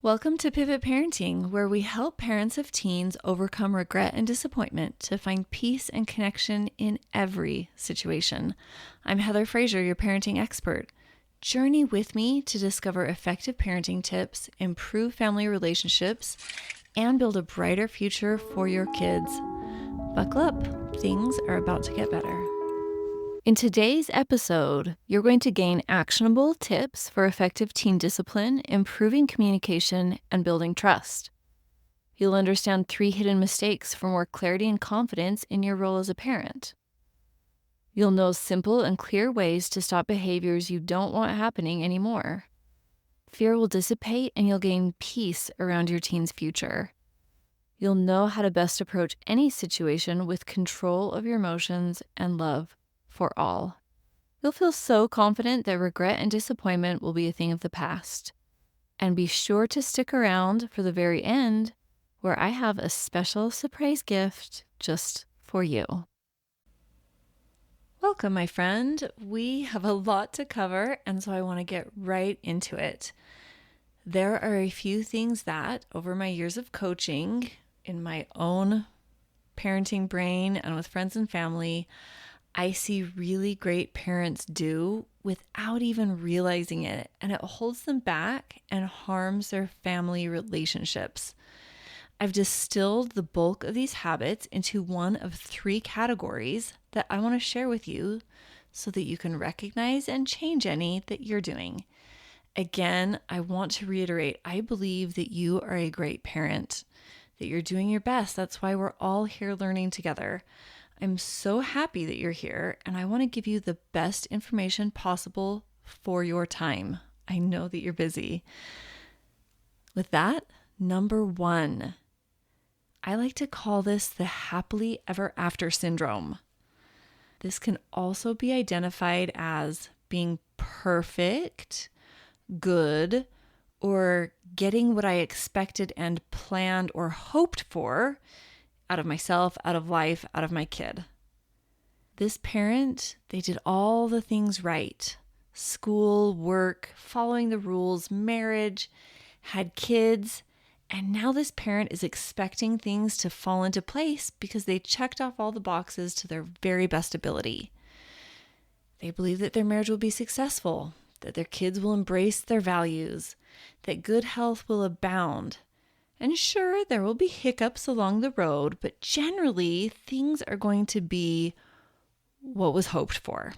Welcome to Pivot Parenting, where we help parents of teens overcome regret and disappointment to find peace and connection in every situation. I'm Heather Frazier, your parenting expert. Journey with me to discover effective parenting tips, improve family relationships, and build a brighter future for your kids. Buckle up, things are about to get better. In today's episode, you're going to gain actionable tips for effective teen discipline, improving communication, and building trust. You'll understand 3 hidden mistakes for more clarity and confidence in your role as a parent. You'll know simple and clear ways to stop behaviors you don't want happening anymore. Fear will dissipate and you'll gain peace around your teen's future. You'll know how to best approach any situation with control of your emotions and love for all. You'll feel so confident that regret and disappointment will be a thing of the past. And be sure to stick around for the very end, where I have a special surprise gift just for you. Welcome, my friend. We have a lot to cover, and so I want to get right into it. There are a few things that, over my years of coaching, in my own parenting brain and with friends and family, I see really great parents do without even realizing it, and it holds them back and harms their family relationships. I've distilled the bulk of these habits into one of 3 categories that I want to share with you so that you can recognize and change any that you're doing. Again, I want to reiterate, I believe that you are a great parent, that you're doing your best. That's why we're all here learning together. I'm so happy that you're here, and I want to give you the best information possible for your time. I know that you're busy. With that, number 1, I like to call this the happily ever after syndrome. This can also be identified as being perfect, good, or getting what I expected and planned or hoped for out of myself, out of life, out of my kid. This parent, they did all the things right. School, work, following the rules, marriage, had kids, and now this parent is expecting things to fall into place because they checked off all the boxes to their very best ability. They believe that their marriage will be successful, that their kids will embrace their values, that good health will abound. And sure, there will be hiccups along the road, but generally things are going to be what was hoped for.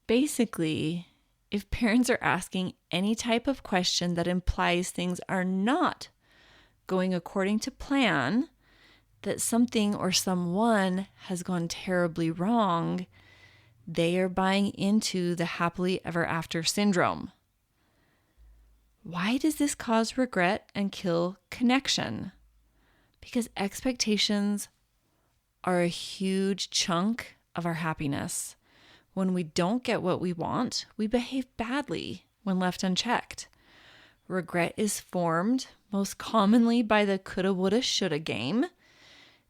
Basically, if parents are asking any type of question that implies things are not going according to plan, that something or someone has gone terribly wrong, they are buying into the happily ever after syndrome. Why does this cause regret and kill connection? Because expectations are a huge chunk of our happiness. When we don't get what we want, we behave badly when left unchecked. Regret is formed most commonly by the coulda, woulda, shoulda game.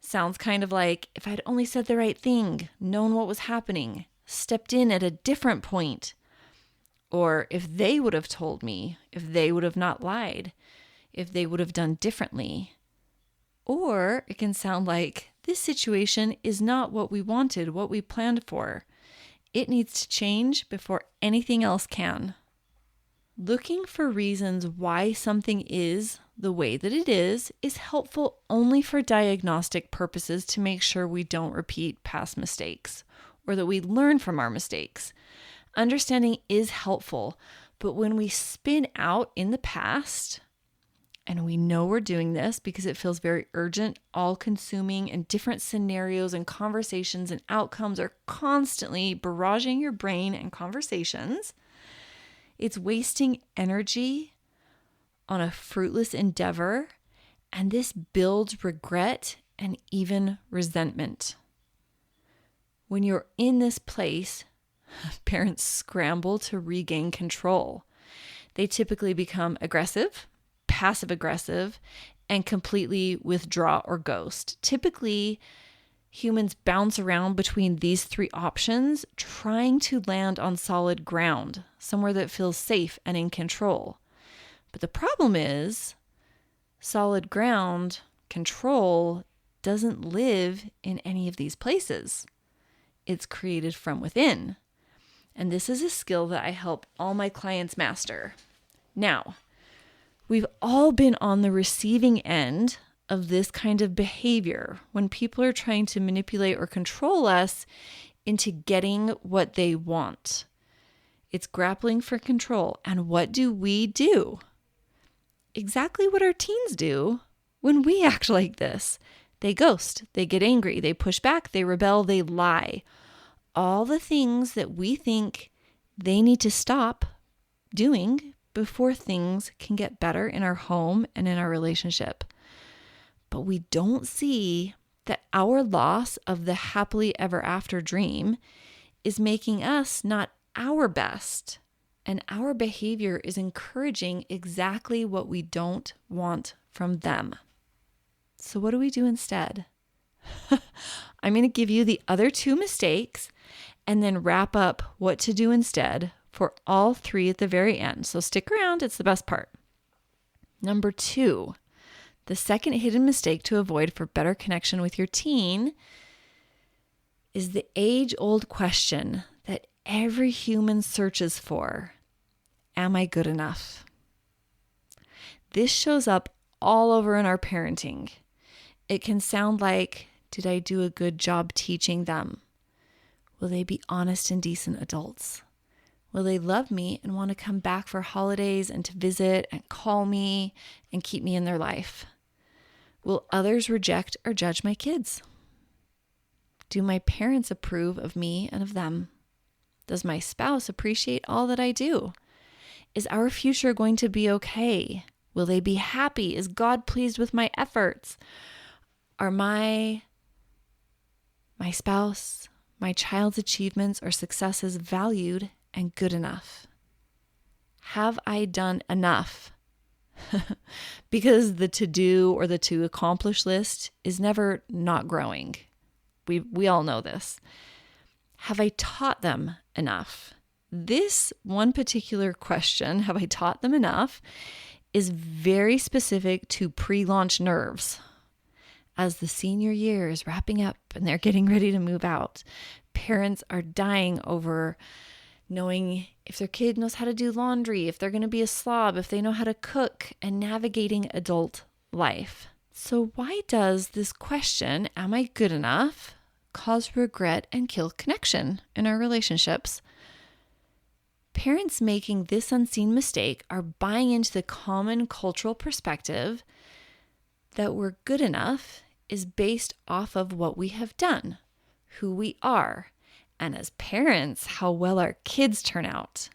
Sounds kind of like, if I'd only said the right thing, known what was happening, stepped in at a different point. Or if they would have told me, if they would have not lied, if they would have done differently. Or it can sound like, this situation is not what we wanted, what we planned for. It needs to change before anything else can. Looking for reasons why something is the way that it is helpful only for diagnostic purposes to make sure we don't repeat past mistakes or that we learn from our mistakes. Understanding is helpful, but when we spin out in the past, and we know we're doing this because it feels very urgent, all-consuming, and different scenarios and conversations and outcomes are constantly barraging your brain and conversations, it's wasting energy on a fruitless endeavor, and this builds regret and even resentment. When you're in this place, parents scramble to regain control. They typically become aggressive, passive-aggressive, and completely withdraw or ghost. Typically, humans bounce around between these 3 options, trying to land on solid ground, somewhere that feels safe and in control. But the problem is solid ground control doesn't live in any of these places. It's created from within. And this is a skill that I help all my clients master. Now, we've all been on the receiving end of this kind of behavior when people are trying to manipulate or control us into getting what they want. It's grappling for control. And what do? Exactly what our teens do when we act like this. They ghost, they get angry, they push back, they rebel, they lie. All the things that we think they need to stop doing before things can get better in our home and in our relationship. But we don't see that our loss of the happily ever after dream is making us not our best, and our behavior is encouraging exactly what we don't want from them. So what do we do instead? I'm going to give you the other two mistakes and then wrap up what to do instead for all three at the very end. So stick around, it's the best part. Number 2, the second hidden mistake to avoid for better connection with your teen is the age-old question that every human searches for. Am I good enough? This shows up all over in our parenting. It can sound like, did I do a good job teaching them? Will they be honest and decent adults? Will they love me and want to come back for holidays and to visit and call me and keep me in their life? Will others reject or judge my kids? Do my parents approve of me and of them? Does my spouse appreciate all that I do? Is our future going to be okay? Will they be happy? Is God pleased with my efforts? Are my spouse, my child's achievements or successes valued and good enough? Have I done enough? Because the to-do or the to-accomplish list is never not growing. We all know this. Have I taught them enough? This one particular question, have I taught them enough, is very specific to pre-launch nerves. As the senior year is wrapping up and they're getting ready to move out, parents are dying over knowing if their kid knows how to do laundry, if they're going to be a slob, if they know how to cook, and navigating adult life. So why does this question, am I good enough, cause regret and kill connection in our relationships? Parents making this unseen mistake are buying into the common cultural perspective that we're good enough is based off of what we have done, who we are, and as parents, how well our kids turn out,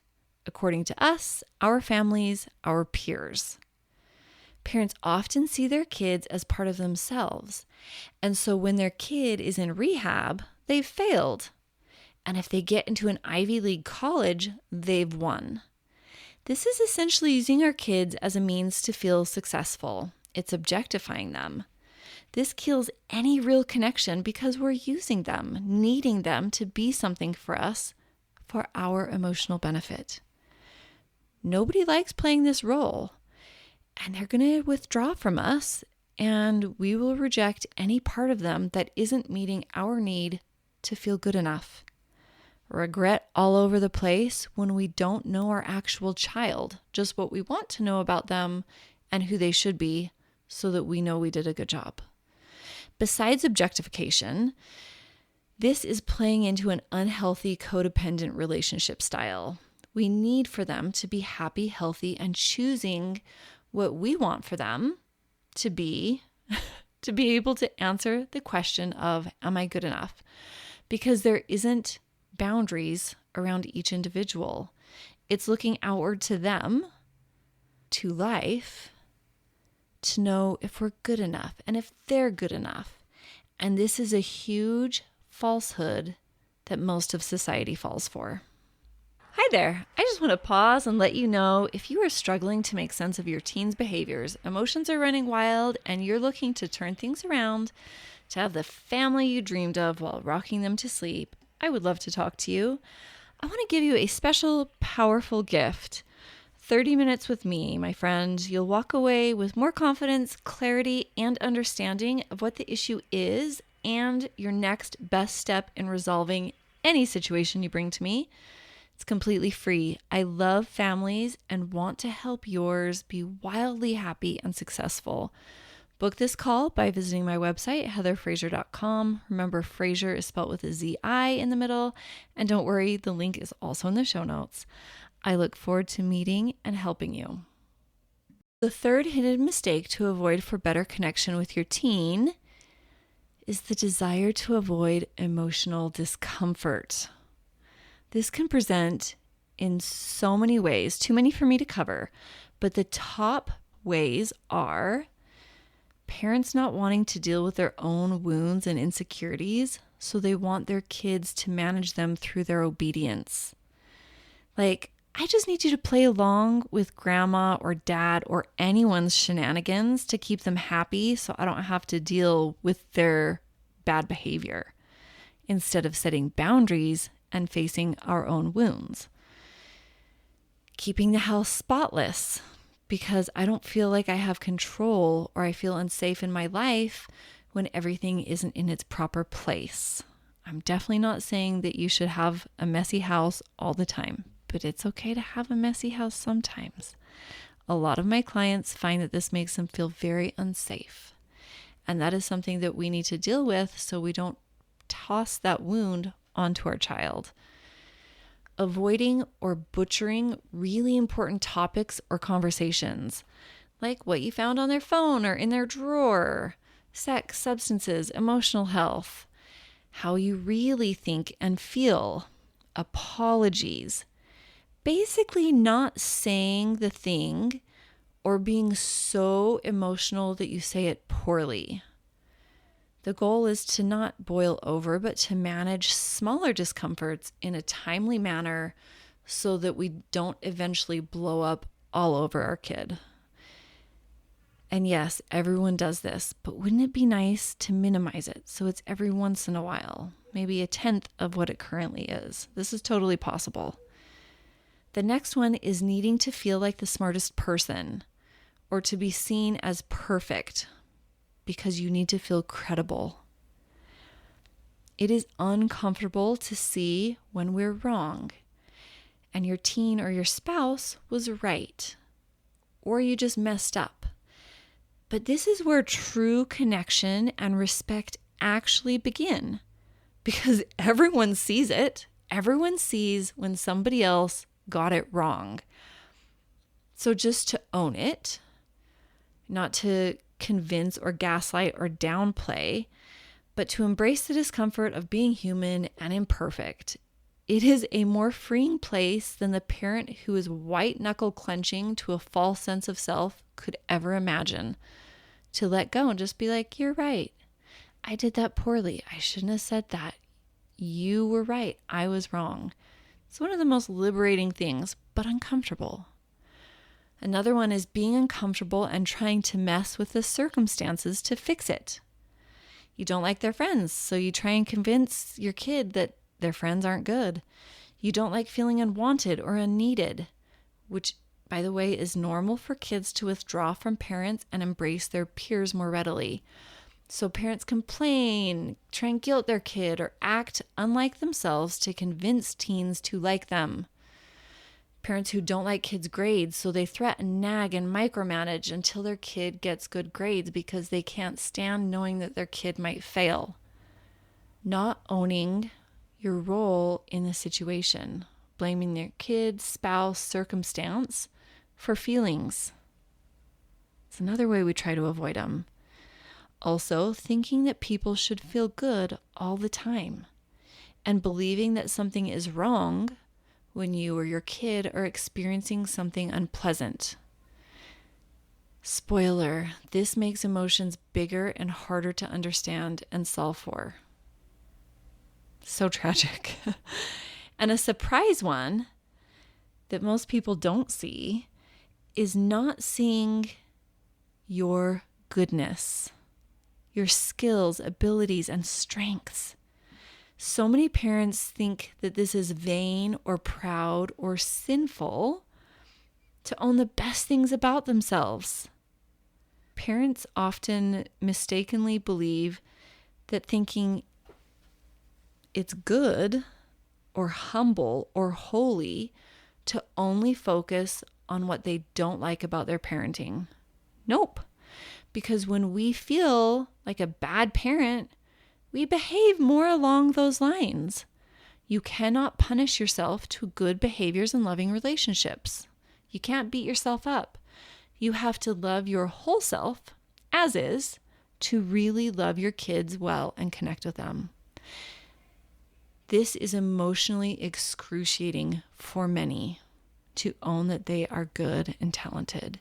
according to us, our families, our peers. Parents often see their kids as part of themselves, and so when their kid is in rehab, they've failed. And if they get into an Ivy League college, they've won. This is essentially using our kids as a means to feel successful. It's objectifying them. This kills any real connection because we're using them, needing them to be something for us for our emotional benefit. Nobody likes playing this role, and they're going to withdraw from us, and we will reject any part of them that isn't meeting our need to feel good enough. Regret all over the place when we don't know our actual child, just what we want to know about them and who they should be so that we know we did a good job. Besides objectification, this is playing into an unhealthy codependent relationship style. We need for them to be happy, healthy, and choosing what we want for them to be able to answer the question of, am I good enough? Because there isn't boundaries around each individual. It's looking outward to them, to life, to know if we're good enough and if they're good enough. And this is a huge falsehood that most of society falls for. Hi there. I just want to pause and let you know if you are struggling to make sense of your teen's behaviors, emotions are running wild, and you're looking to turn things around to have the family you dreamed of while rocking them to sleep, I would love to talk to you. I want to give you a special, powerful gift 30 minutes with me, my friend, you'll walk away with more confidence, clarity, and understanding of what the issue is and your next best step in resolving any situation you bring to me. It's completely free. I love families and want to help yours be wildly happy and successful. Book this call by visiting my website, heatherfraser.com. Remember, Fraser is spelled with a Z-I in the middle. And don't worry, the link is also in the show notes. I look forward to meeting and helping you. The third hidden mistake to avoid for better connection with your teen is the desire to avoid emotional discomfort. This can present in so many ways, too many for me to cover, but the top ways are parents not wanting to deal with their own wounds and insecurities, so they want their kids to manage them through their obedience. Like, I just need you to play along with grandma or dad or anyone's shenanigans to keep them happy so I don't have to deal with their bad behavior, instead of setting boundaries and facing our own wounds. Keeping the house spotless because I don't feel like I have control or I feel unsafe in my life when everything isn't in its proper place. I'm definitely not saying that you should have a messy house all the time, but it's okay to have a messy house sometimes. A lot of my clients find that this makes them feel very unsafe. And that is something that we need to deal with so we don't toss that wound onto our child. Avoiding or butchering really important topics or conversations, like what you found on their phone or in their drawer, sex, substances, emotional health, how you really think and feel, apologies. Basically not saying the thing or being so emotional that you say it poorly. The goal is to not boil over, but to manage smaller discomforts in a timely manner so that we don't eventually blow up all over our kid. And yes, everyone does this, but wouldn't it be nice to minimize it so it's every once in a while, maybe a tenth of what it currently is? This is totally possible. The next one is needing to feel like the smartest person or to be seen as perfect, because you need to feel credible. It is uncomfortable to see when we're wrong and your teen or your spouse was right, or you just messed up. But this is where true connection and respect actually begin, because everyone sees it. Everyone sees when somebody else got it wrong. So just to own it, not to convince or gaslight or downplay, but to embrace the discomfort of being human and imperfect. It is a more freeing place than the parent who is white knuckle clenching to a false sense of self could ever imagine. To let go and just be like, you're right. I did that poorly. I shouldn't have said that. You were right. I was wrong. It's one of the most liberating things, but uncomfortable. Another one is being uncomfortable and trying to mess with the circumstances to fix it. You don't like their friends, so you try and convince your kid that their friends aren't good. You don't like feeling unwanted or unneeded, which, by the way, is normal for kids to withdraw from parents and embrace their peers more readily. So parents complain, try and guilt their kid, or act unlike themselves to convince teens to like them. Parents who don't like kids' grades, so they threaten, nag, and micromanage until their kid gets good grades because they can't stand knowing that their kid might fail. Not owning your role in the situation, blaming their kid, spouse, circumstance for feelings. It's another way we try to avoid them. Also, thinking that people should feel good all the time and believing that something is wrong when you or your kid are experiencing something unpleasant. Spoiler, this makes emotions bigger and harder to understand and solve for. So tragic. And a surprise one that most people don't see is not seeing your goodness, your skills, abilities, and strengths. So many parents think that this is vain or proud or sinful to own the best things about themselves. Parents often mistakenly believe that thinking it's good or humble or holy to only focus on what they don't like about their parenting. Nope. Because when we feel like a bad parent, we behave more along those lines. You cannot punish yourself to good behaviors and loving relationships. You can't beat yourself up. You have to love your whole self, as is, to really love your kids well and connect with them. This is emotionally excruciating for many, to own that they are good and talented.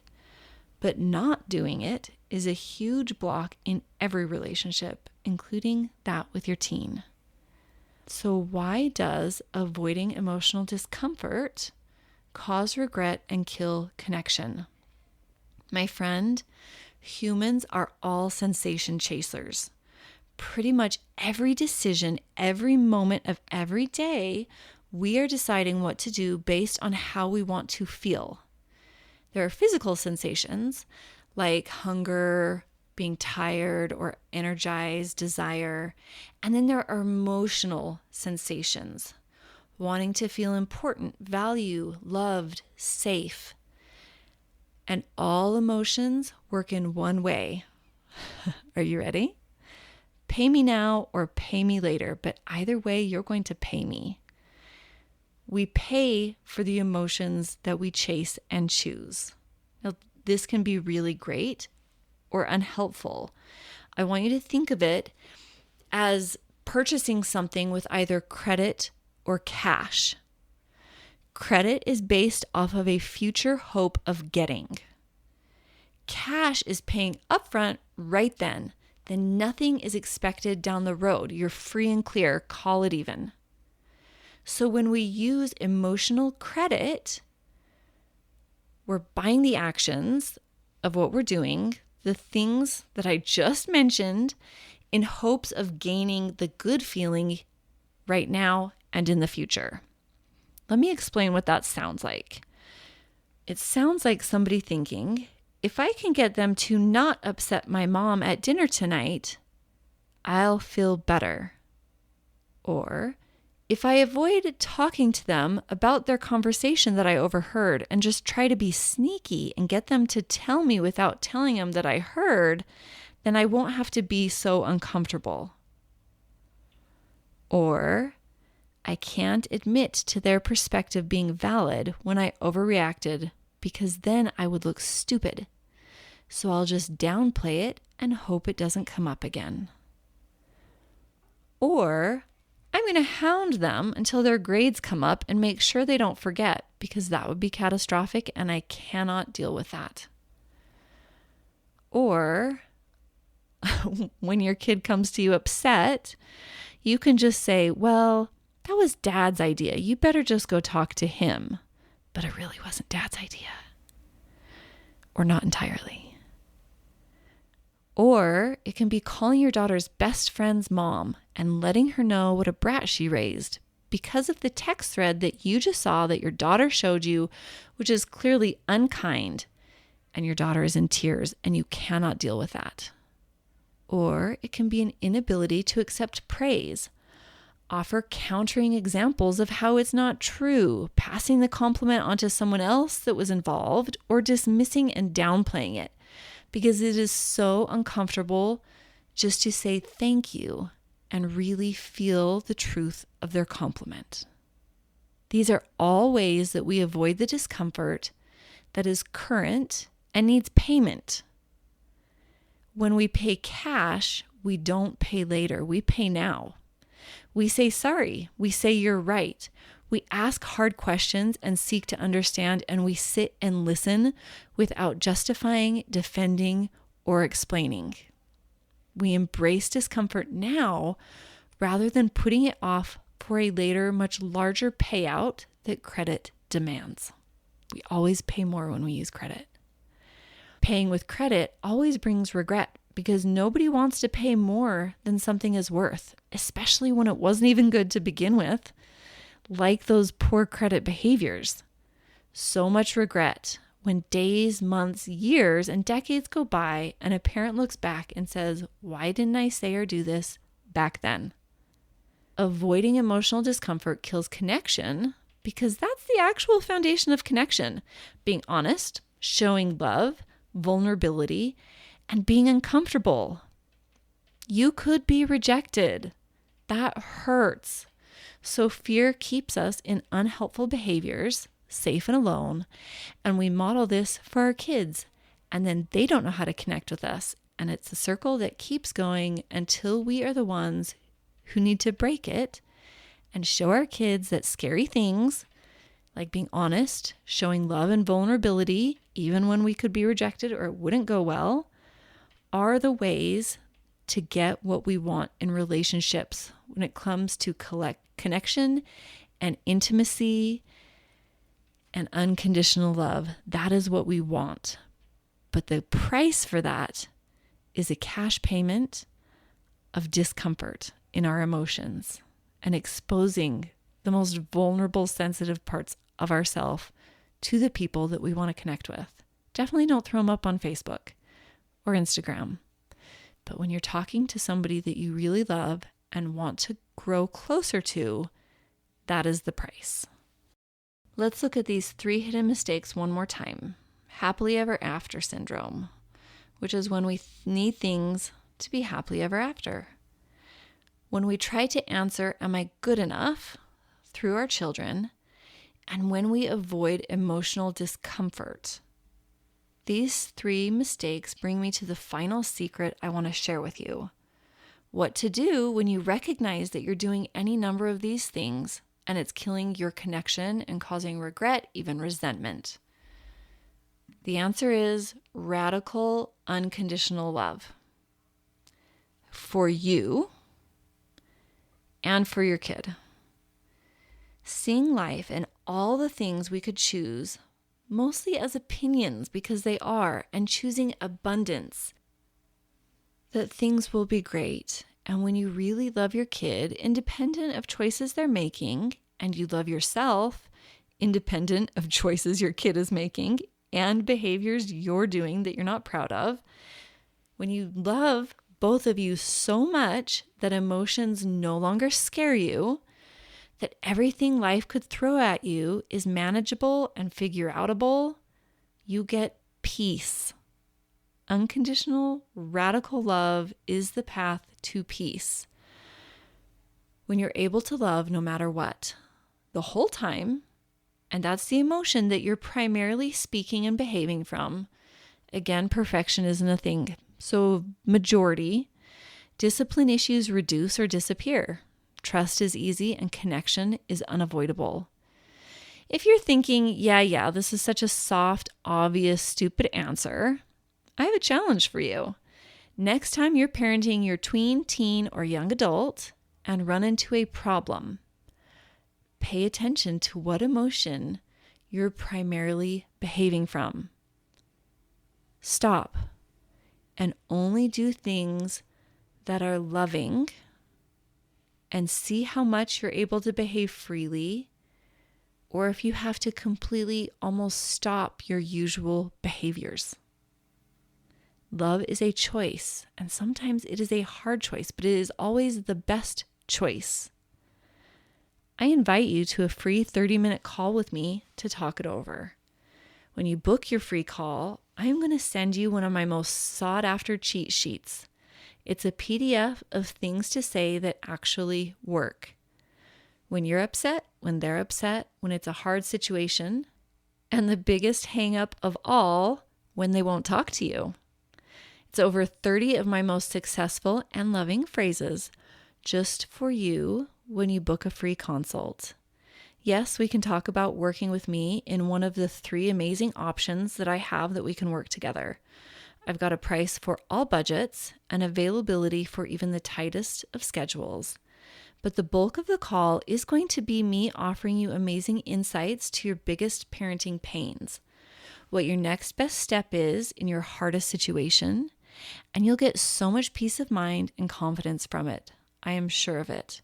But not doing it is a huge block in every relationship, including that with your teen. So why does avoiding emotional discomfort cause regret and kill connection? My friend, humans are all sensation chasers. Pretty much every decision, every moment of every day, we are deciding what to do based on how we want to feel. There are physical sensations like hunger, being tired or energized, desire. And then there are emotional sensations, wanting to feel important, valued, loved, safe. And all emotions work in one way. Are you ready? Pay me now or pay me later, but either way, you're going to pay me. We pay for the emotions that we chase and choose. Now, this can be really great or unhelpful. I want you to think of it as purchasing something with either credit or cash. Credit is based off of a future hope of getting. Cash is paying upfront right then. Then nothing is expected down the road. You're free and clear, call it even. So when we use emotional credit, we're buying the actions of what we're doing, the things that I just mentioned, in hopes of gaining the good feeling right now and in the future. Let me explain what that sounds like. It sounds like somebody thinking, if I can get them to not upset my mom at dinner tonight, I'll feel better. Or if I avoid talking to them about their conversation that I overheard and just try to be sneaky and get them to tell me without telling them that I heard, then I won't have to be so uncomfortable. Or I can't admit to their perspective being valid when I overreacted because then I would look stupid. So I'll just downplay it and hope it doesn't come up again. Or I'm going to hound them until their grades come up and make sure they don't forget, because that would be catastrophic and I cannot deal with that. Or when your kid comes to you upset, you can just say, well, that was Dad's idea. You better just go talk to him. But it really wasn't Dad's idea. Or not entirely. Or it can be calling your daughter's best friend's mom and letting her know what a brat she raised because of the text thread that you just saw that your daughter showed you, which is clearly unkind, and your daughter is in tears and you cannot deal with that. Or it can be an inability to accept praise. Offer countering examples of how it's not true, passing the compliment onto someone else that was involved, or dismissing and downplaying it, because it is so uncomfortable just to say thank you and really feel the truth of their compliment. These are all ways that we avoid the discomfort that is current and needs payment. When we pay cash, we don't pay later, we pay now. We say sorry, we say you're right. We ask hard questions and seek to understand, and we sit and listen without justifying, defending, or explaining. We embrace discomfort now rather than putting it off for a later, much larger payout that credit demands. We always pay more when we use credit. Paying with credit always brings regret because nobody wants to pay more than something is worth, especially when it wasn't even good to begin with. Like those poor credit behaviors. So much regret when days, months, years, and decades go by and a parent looks back and says, why didn't I say or do this back then? Avoiding emotional discomfort kills connection because that's the actual foundation of connection. Being honest, showing love, vulnerability, and being uncomfortable. You could be rejected. That hurts. So fear keeps us in unhelpful behaviors, safe and alone, and we model this for our kids, and then they don't know how to connect with us, and it's a circle that keeps going until we are the ones who need to break it and show our kids that scary things, like being honest, showing love and vulnerability, even when we could be rejected or it wouldn't go well, are the ways to get what we want in relationships when it comes to connection and intimacy and unconditional love. That is what we want. But the price for that is a cash payment of discomfort in our emotions and exposing the most vulnerable, sensitive parts of ourselves to the people that we want to connect with. Definitely don't throw them up on Facebook or Instagram. But when you're talking to somebody that you really love and want to grow closer to, that is the price. Let's look at these 3 hidden mistakes one more time. Happily ever after syndrome, which is when we need things to be happily ever after. When we try to answer, am I good enough, through our children, and when we avoid emotional discomfort. These 3 mistakes bring me to the final secret I want to share with you. What to do when you recognize that you're doing any number of these things and it's killing your connection and causing regret, even resentment. The answer is radical, unconditional love. For you and for your kid. Seeing life and all the things we could choose, mostly as opinions because they are, and choosing abundance. That things will be great. And when you really love your kid, independent of choices they're making, and you love yourself, independent of choices your kid is making and behaviors you're doing that you're not proud of, when you love both of you so much that emotions no longer scare you, that everything life could throw at you is manageable and figure outable, you get peace. Unconditional, radical love is the path to peace. When you're able to love no matter what, the whole time, and that's the emotion that you're primarily speaking and behaving from. Again, perfection isn't a thing. So majority, discipline issues reduce or disappear. Trust is easy and connection is unavoidable. If you're thinking, yeah, this is such a soft, obvious, stupid answer, I have a challenge for you. Next time you're parenting your tween, teen, or young adult and run into a problem, pay attention to what emotion you're primarily behaving from. Stop and only do things that are loving and see how much you're able to behave freely, or if you have to completely almost stop your usual behaviors. Love is a choice, and sometimes it is a hard choice, but it is always the best choice. I invite you to a free 30-minute call with me to talk it over. When you book your free call, I'm going to send you one of my most sought-after cheat sheets. It's a PDF of things to say that actually work. When you're upset, when they're upset, when it's a hard situation, and the biggest hang-up of all, when they won't talk to you. It's over 30 of my most successful and loving phrases just for you when you book a free consult. Yes, we can talk about working with me in one of the 3 amazing options that I have that we can work together. I've got a price for all budgets and availability for even the tightest of schedules. But the bulk of the call is going to be me offering you amazing insights to your biggest parenting pains, what your next best step is in your hardest situation, and you'll get so much peace of mind and confidence from it. I am sure of it.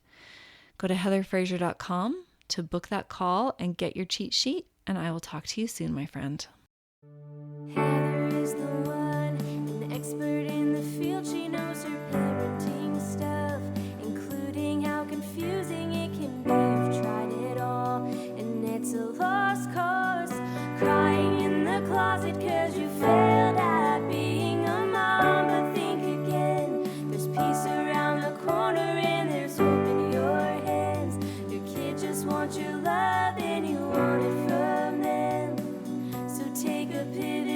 Go to heatherfraser.com to book that call and get your cheat sheet, and I will talk to you soon, my friend. pity.